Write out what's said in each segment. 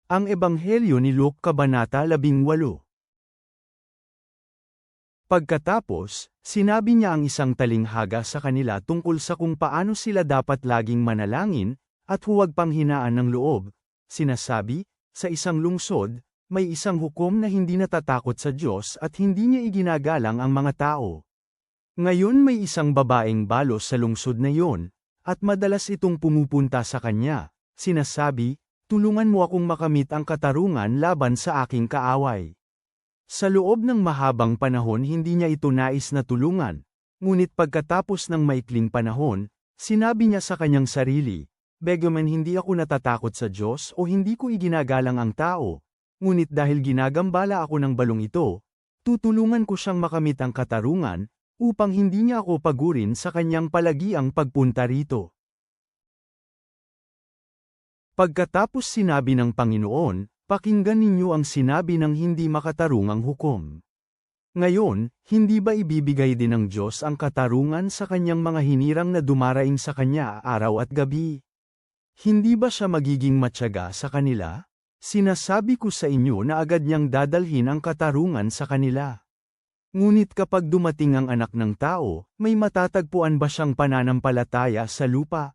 Ang Ebanghelyo ni Luke Kabanata 18. Pagkatapos, sinabi niya ang isang talinghaga sa kanila tungkol sa kung paano sila dapat laging manalangin, at huwag panghinaan ng loob. Sinasabi, sa isang lungsod, may isang hukom na hindi natatakot sa Diyos at hindi niya iginagalang ang mga tao. Ngayon may isang babaeng balos sa lungsod na iyon, at madalas itong pumupunta sa kanya. Sinasabi, tulungan mo akong makamit ang katarungan laban sa aking kaaway. Sa loob ng mahabang panahon hindi niya ito nais na tulungan, ngunit pagkatapos ng maikling panahon, sinabi niya sa kanyang sarili, "Begaman hindi ako natatakot sa Diyos o hindi ko iginagalang ang tao, ngunit dahil ginagambala ako ng balong ito, tutulungan ko siyang makamit ang katarungan, upang hindi niya ako pagurin sa kanyang palagiang pagpunta rito." Pagkatapos sinabi ng Panginoon, "Pakinggan ninyo ang sinabi ng hindi makatarungang hukom. Ngayon, hindi ba ibibigay din ng Diyos ang katarungan sa kanyang mga hinirang na dumaraing sa kanya araw at gabi? Hindi ba siya magiging matyaga sa kanila? Sinasabi ko sa inyo na agad niyang dadalhin ang katarungan sa kanila. Ngunit kapag dumating ang Anak ng Tao, may matatagpuan ba siyang pananampalataya sa lupa?"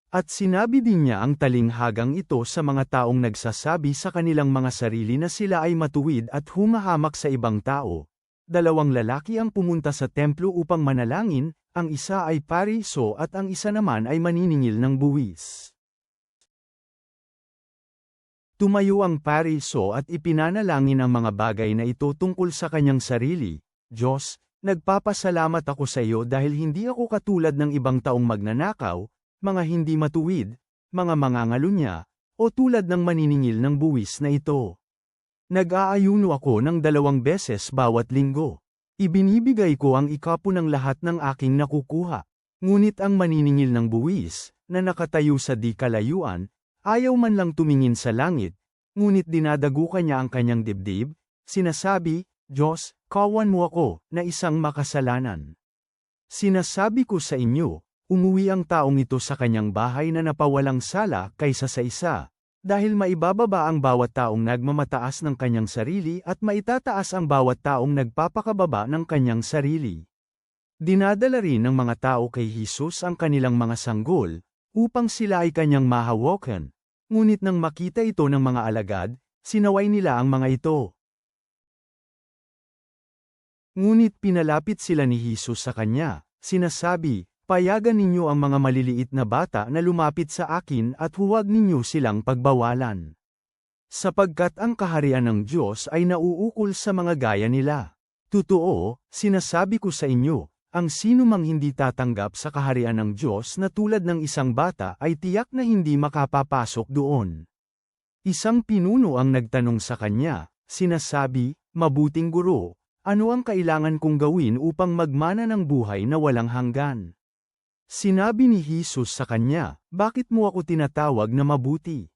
At sinabi din niya ang talinghagang ito sa mga taong nagsasabi sa kanilang mga sarili na sila ay matuwid at humahamak sa ibang tao. 2 lalaki ang pumunta sa templo upang manalangin, ang isa ay pariso at ang isa naman ay maniningil ng buwis. Tumayo ang pariso at ipinanalangin ang mga bagay na ito tungkol sa kanyang sarili. "Diyos, nagpapasalamat ako sa iyo dahil hindi ako katulad ng ibang taong magnanakaw, mga hindi matuwid, mga mangangalunya, o tulad ng maniningil ng buwis na ito. Nag-aayuno ako ng 2 beses bawat linggo. Ibinibigay ko ang ikapo ng lahat ng aking nakukuha. Ngunit ang maniningil ng buwis, na nakatayo sa di kalayuan, ayaw man lang tumingin sa langit, ngunit dinadagukan niya ang kanyang dibdib, sinasabi, Diyos, kawan mo ako, na isang makasalanan. Sinasabi ko sa inyo, umuwi ang taong ito sa kanyang bahay na napawalang sala kaysa sa isa, dahil maibababa ang bawat taong nagmamataas ng kanyang sarili at maitataas ang bawat taong nagpapakababa ng kanyang sarili." Dinadala rin ng mga tao kay Jesus ang kanilang mga sanggol, upang sila ay kanyang mahawakan, ngunit nang makita ito ng mga alagad, sinaway nila ang mga ito. Ngunit pinalapit sila ni Jesus sa kanya, sinasabi, "Payagan ninyo ang mga maliliit na bata na lumapit sa akin at huwag ninyo silang pagbawalan. Sapagkat ang kaharian ng Diyos ay nauukol sa mga gaya nila. Totoo, sinasabi ko sa inyo, ang sinumang hindi tatanggap sa kaharian ng Diyos na tulad ng isang bata ay tiyak na hindi makapapasok doon." Isang pinuno ang nagtanong sa kanya, sinasabi, "Mabuting guro, ano ang kailangan kong gawin upang magmana ng buhay na walang hanggan?" Sinabi ni Jesus sa kanya, "Bakit mo ako tinatawag na mabuti?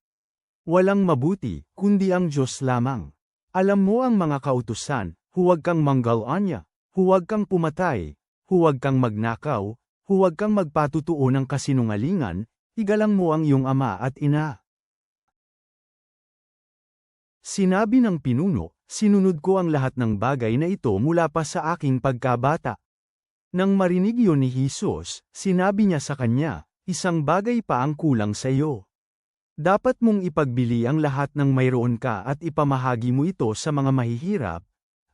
Walang mabuti, kundi ang Diyos lamang. Alam mo ang mga kautusan, huwag kang manggal-anya, huwag kang pumatay, huwag kang magnakaw, huwag kang magpatutuo ng kasinungalingan, igalang mo ang iyong ama at ina." Sinabi ng pinuno, "Sinunod ko ang lahat ng bagay na ito mula pa sa aking pagkabata." Nang marinig iyon ni Jesus, sinabi niya sa kanya, "Isang bagay pa ang kulang sa iyo. Dapat mong ipagbili ang lahat ng mayroon ka at ipamahagi mo ito sa mga mahihirap,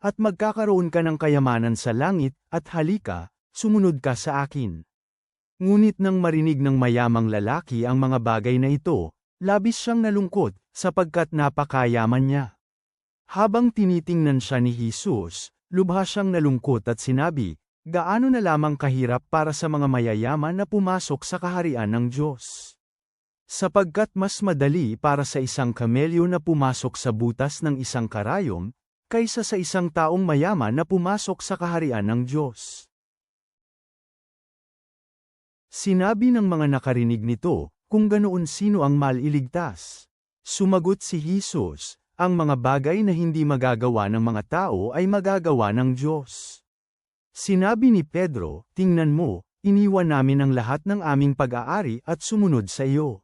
at magkakaroon ka ng kayamanan sa langit, at halika, sumunod ka sa akin." Ngunit nang marinig ng mayamang lalaki ang mga bagay na ito, labis siyang nalungkot, sapagkat napakayaman niya. Habang tinitingnan siya ni Jesus, lubha siyang nalungkot at sinabi, "Gaano na lamang kahirap para sa mga mayayaman na pumasok sa kaharian ng Diyos. Sapagkat mas madali para sa isang kamelyo na pumasok sa butas ng isang karayom, kaysa sa isang taong mayaman na pumasok sa kaharian ng Diyos." Sinabi ng mga nakarinig nito, "Kung ganoon sino ang maliligtas?" Sumagot si Jesus, "Ang mga bagay na hindi magagawa ng mga tao ay magagawa ng Diyos." Sinabi ni Pedro, "Tingnan mo, iniwan namin ang lahat ng aming pag-aari at sumunod sa iyo."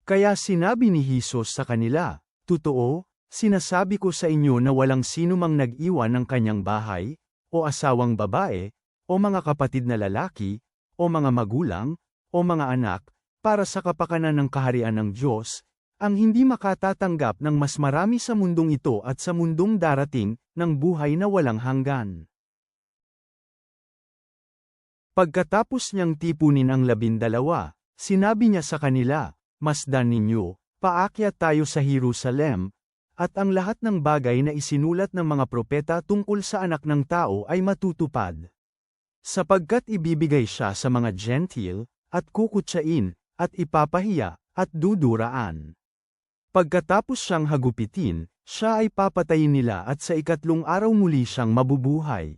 Kaya sinabi ni Jesus sa kanila, Totoo, sinasabi ko sa inyo na walang sinumang nag-iwan ng kanyang bahay, o asawang babae, o mga kapatid na lalaki, o mga magulang, o mga anak, para sa kapakanan ng kaharian ng Diyos, ang hindi makatatanggap ng mas marami sa mundong ito at sa mundong darating, ng buhay na walang hanggan. Pagkatapos niyang tipunin ang 12, sinabi niya sa kanila, "Masdan ninyo, paakyat tayo sa Jerusalem, at ang lahat ng bagay na isinulat ng mga propeta tungkol sa anak ng tao ay matutupad. Sapagkat ibibigay siya sa mga Gentile, at kukutsain, at ipapahiya, at duduraan. Pagkatapos siyang hagupitin, siya ay papatayin nila at sa 3 araw muli siyang mabubuhay."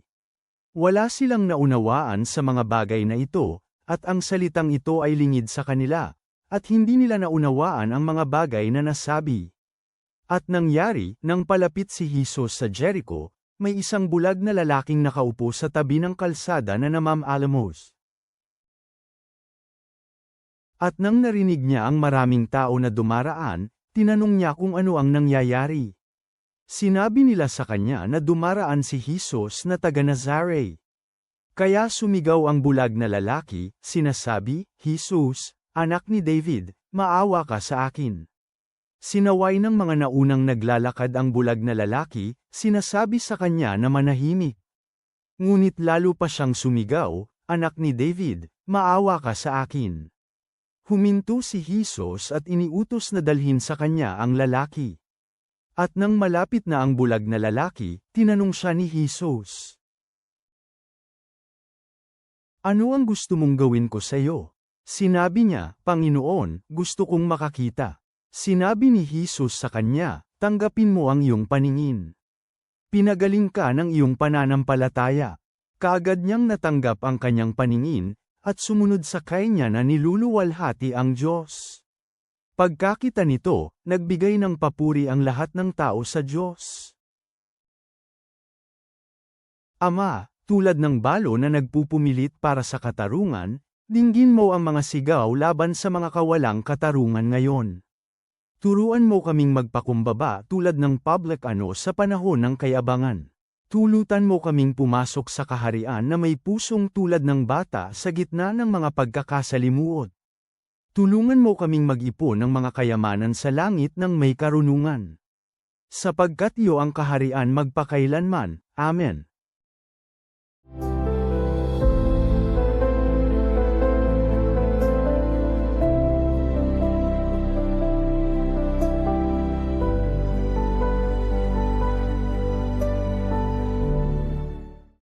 Wala silang naunawaan sa mga bagay na ito, at ang salitang ito ay lingid sa kanila, at hindi nila naunawaan ang mga bagay na nasabi. At nangyari, nang palapit si Jesus sa Jericho, may isang bulag na lalaking nakaupo sa tabi ng kalsada na namam-alamos. At nang narinig niya ang maraming tao na dumaraan, tinanong niya kung ano ang nangyayari. Sinabi nila sa kanya na dumaraan si Jesus na taga Nazare. Kaya sumigaw ang bulag na lalaki, sinasabi, "Jesus, anak ni David, maawa ka sa akin." Sinaway ng mga naunang naglalakad ang bulag na lalaki, sinasabi sa kanya na manahimik. Ngunit lalo pa siyang sumigaw, "Anak ni David, maawa ka sa akin." Huminto si Jesus at iniutos na dalhin sa kanya ang lalaki. At nang malapit na ang bulag na lalaki, tinanong siya ni Jesus, "Ano ang gusto mong gawin ko sa iyo?" Sinabi niya, "Panginoon, gusto kong makakita." Sinabi ni Jesus sa kanya, "Tanggapin mo ang iyong paningin. Pinagaling ka ng iyong pananampalataya." Kaagad niyang natanggap ang kanyang paningin, at sumunod sa kanya na niluluwalhati ang Diyos. Pagkakita nito, nagbigay ng papuri ang lahat ng tao sa Diyos. Ama, tulad ng balo na nagpupumilit para sa katarungan, dinggin mo ang mga sigaw laban sa mga kawalang katarungan ngayon. Turuan mo kaming magpakumbaba tulad ng public sa panahon ng kayabangan. Tulutan mo kaming pumasok sa kaharian na may pusong tulad ng bata sa gitna ng mga pagkakasalimuot. Tulungan mo kaming mag-ipon ng mga kayamanan sa langit ng may karunungan. Sapagkat iyo ang kaharian magpakailanman. Amen.